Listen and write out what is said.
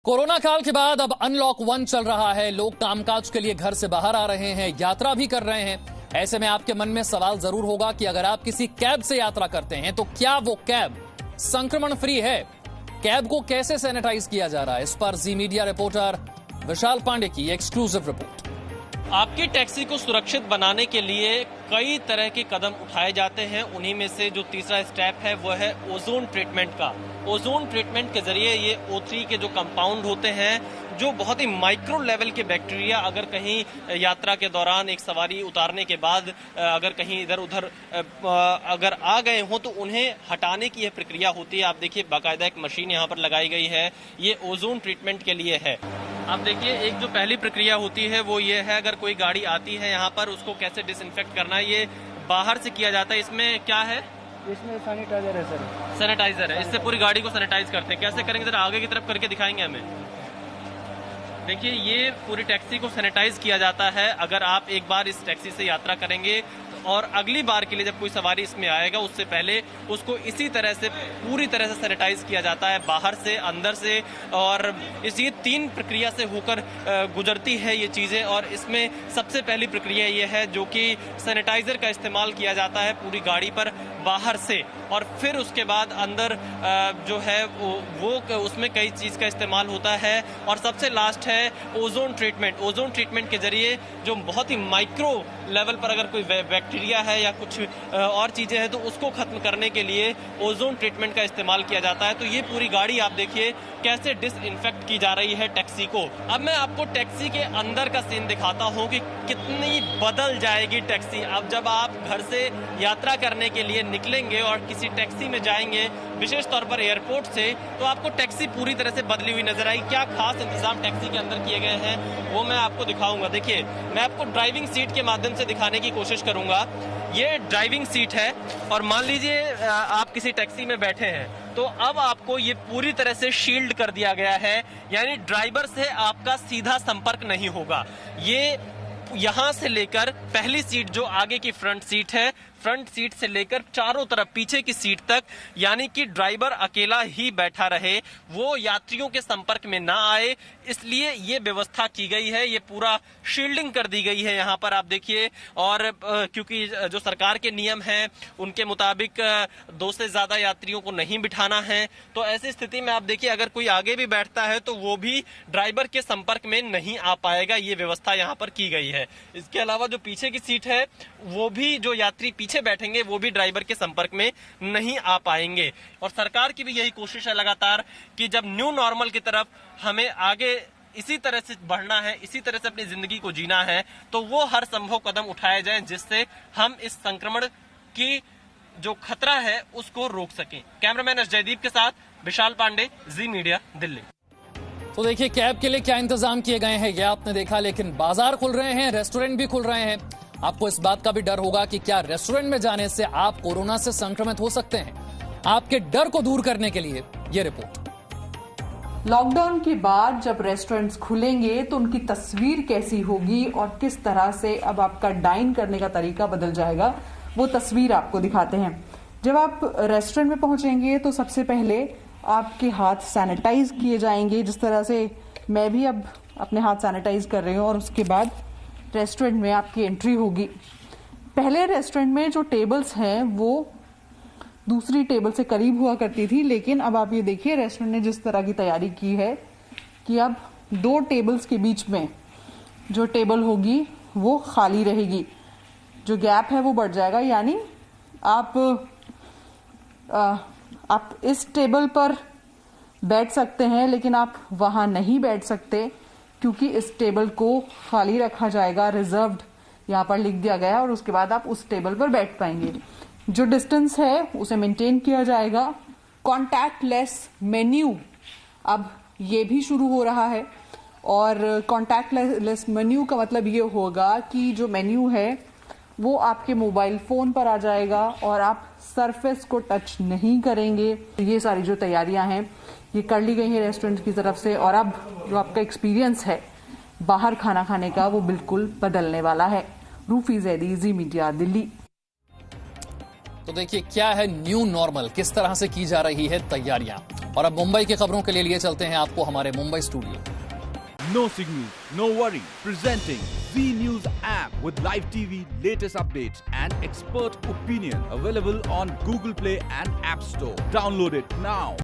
Corona काल के बाद अब अनलॉक 1 चल रहा है। लोग कामकाज के लिए घर से बाहर आ रहे हैं, यात्रा भी कर रहे हैं। ऐसे में आपके मन में सवाल जरूर होगा कि अगर आप किसी कैब से यात्रा करते हैं तो क्या वो कैब संक्रमण फ्री है? कैब को कैसे सैनिटाइज किया जा रहा है, इस पर जी मीडिया रिपोर्टर विशाल पांडे की एक्सक्लूसिव रिपोर्ट। आपकी टैक्सी को सुरक्षित बनाने के लिए कई तरह के कदम उठाए जाते हैं। उन्हीं में से जो तीसरा स्टेप है वो है ओजोन ट्रीटमेंट का। ओजोन ट्रीटमेंट के जरिए ये O3 के जो कंपाउंड होते हैं, जो बहुत ही माइक्रो लेवल के बैक्टीरिया अगर कहीं यात्रा के दौरान एक सवारी उतारने के बाद अगर कहीं इधर उधर अगर आ गए हों तो उन्हें हटाने की यह प्रक्रिया होती है। आप देखिए बाकायदा एक मशीन यहाँ पर लगाई गई है, ये ओजोन ट्रीटमेंट के लिए है। आप देखिए एक जो पहली प्रक्रिया होती है वो ये है, अगर कोई गाड़ी आती है यहाँ पर उसको कैसे डिसइंफेक्ट करना है, ये बाहर से किया जाता है। इसमें क्या है? इसमें सैनिटाइजर है सर। सैनिटाइजर है, इससे पूरी गाड़ी को सैनिटाइज करते हैं। कैसे करेंगे जरा आगे की तरफ करके दिखाएंगे हमें। देखिए ये पूरी टैक्सी को सैनिटाइज किया जाता है। अगर आप एक बार इस टैक्सी से यात्रा करेंगे और अगली बार के लिए जब कोई सवारी इसमें आएगा उससे पहले उसको इसी तरह से पूरी तरह से सैनिटाइज किया जाता है, बाहर से अंदर से। और ये 3 प्रक्रिया से होकर गुजरती है ये चीज़ें। और इसमें सबसे पहली प्रक्रिया ये है जो कि सैनिटाइजर का इस्तेमाल किया जाता है पूरी गाड़ी पर बाहर से, और फिर उसके बाद अंदर जो है वो उसमें कई चीज़ का इस्तेमाल होता है। और सबसे लास्ट है ओजोन ट्रीटमेंट। ओजोन ट्रीटमेंट के जरिए जो बहुत ही माइक्रो लेवल पर अगर कोई बैक्टीरिया है या कुछ और चीजें हैं तो उसको खत्म करने के लिए ओजोन ट्रीटमेंट का इस्तेमाल किया जाता है। तो ये पूरी गाड़ी आप देखिए कैसे डिसइंफेक्ट की जा रही है टैक्सी को। अब मैं आपको टैक्सी के अंदर का सीन दिखाता हूँ कि कितनी बदल जाएगी टैक्सी। अब जब आप घर से यात्रा करने के लिए निकलेंगे और किसी टैक्सी में जाएंगे, विशेष तौर पर एयरपोर्ट से, तो आपको टैक्सी पूरी तरह से बदली हुई नजर आएगी। क्या खास इंतजाम टैक्सी के अंदर किए गए हैं वो मैं आपको दिखाऊंगा। देखिए मैं आपको ड्राइविंग सीट के माध्यम से दिखाने की कोशिश करूंगा। ये ड्राइविंग सीट है और मान लीजिए आप किसी टैक्सी में बैठे हैं तो अब आपको ये पूरी तरह से शील्ड कर दिया गया है, यानी ड्राइवर से आपका सीधा संपर्क नहीं होगा। ये यहां से लेकर पहली सीट जो आगे की फ्रंट सीट है, फ्रंट सीट से लेकर चारों तरफ पीछे की सीट तक, यानी कि ड्राइवर अकेला ही बैठा रहे, वो यात्रियों के संपर्क में ना आए, इसलिए ये व्यवस्था की गई है। ये पूरा शील्डिंग कर दी गई है यहाँ पर आप देखिए। और क्योंकि जो सरकार के नियम हैं उनके मुताबिक 2 से ज्यादा यात्रियों को नहीं बिठाना है, तो ऐसी स्थिति में आप देखिए अगर कोई आगे भी बैठता है तो वो भी ड्राइवर के संपर्क में नहीं आ पाएगा। ये व्यवस्था यहाँ पर की गई है। इसके अलावा जो पीछे की सीट है वो भी जो यात्री पीछे बैठेंगे वो भी ड्राइवर के संपर्क में नहीं आ पाएंगे। और सरकार की भी यही कोशिश है लगातार कि जब न्यू नॉर्मल की तरफ हमें आगे इसी तरह से बढ़ना है, इसी तरह से अपनी जिंदगी को जीना है, तो वो हर संभव कदम उठाए जाएं जिससे हम इस संक्रमण की जो खतरा है उसको रोक सकें। कैमरामैन जयदीप के साथ विशाल पांडे, जी मीडिया, दिल्ली। तो देखिए कैब के लिए क्या इंतजाम किए गए हैं ये आपने देखा, लेकिन बाजार खुल रहे हैं, रेस्टोरेंट भी खुल रहे हैं। आपको इस बात का भी डर होगा कि क्या रेस्टोरेंट में जाने से आप कोरोना से संक्रमित हो सकते हैं। आपके डर को दूर करने के लिए ये रिपोर्ट। लॉकडाउन के बाद जब रेस्टोरेंट्स खुलेंगे तो उनकी तस्वीर कैसी होगी और किस तरह से अब आपका डाइन करने का तरीका बदल जाएगा, वो तस्वीर आपको दिखाते हैं। जब आप रेस्टोरेंट में पहुंचेंगे तो सबसे पहले आपके हाथ सैनिटाइज किए जाएंगे, जिस तरह से मैं भी अब अपने हाथ सैनिटाइज कर रही हूँ। और उसके बाद रेस्टोरेंट में आपकी एंट्री होगी। पहले रेस्टोरेंट में जो टेबल्स हैं वो दूसरी टेबल से करीब हुआ करती थी, लेकिन अब आप ये देखिए रेस्टोरेंट ने जिस तरह की तैयारी की है कि अब 2 टेबल्स के बीच में जो टेबल होगी वो खाली रहेगी, जो गैप है वो बढ़ जाएगा। यानी आप इस टेबल पर बैठ सकते हैं लेकिन आप वहां नहीं बैठ सकते, क्योंकि इस टेबल को खाली रखा जाएगा, रिजर्व्ड यहाँ पर लिख दिया गया है, और उसके बाद आप उस टेबल पर बैठ पाएंगे। जो डिस्टेंस है उसे मेंटेन किया जाएगा। कॉन्टैक्टलेस मेन्यू अब ये भी शुरू हो रहा है, और कॉन्टैक्टलेस मेन्यू का मतलब ये होगा कि जो मेन्यू है वो आपके मोबाइल फोन पर आ जाएगा और आप सरफेस को टच नहीं करेंगे। ये सारी जो तैयारियां हैं ये कर ली गई है रेस्टोरेंट की तरफ से, और अब जो आपका एक्सपीरियंस है बाहर खाना खाने का वो बिल्कुल बदलने वाला है। रूफी जैदी, जी मीडिया, दिल्ली। तो देखिए क्या है न्यू नॉर्मल, किस तरह से की जा रही है तैयारियां। और अब मुंबई की खबरों के लिए चलते हैं आपको हमारे Mumbai studio. No signal, no worry. Presenting Z News app with live TV, latest updates and expert opinion. Available on Google Play and App Store. Download it now.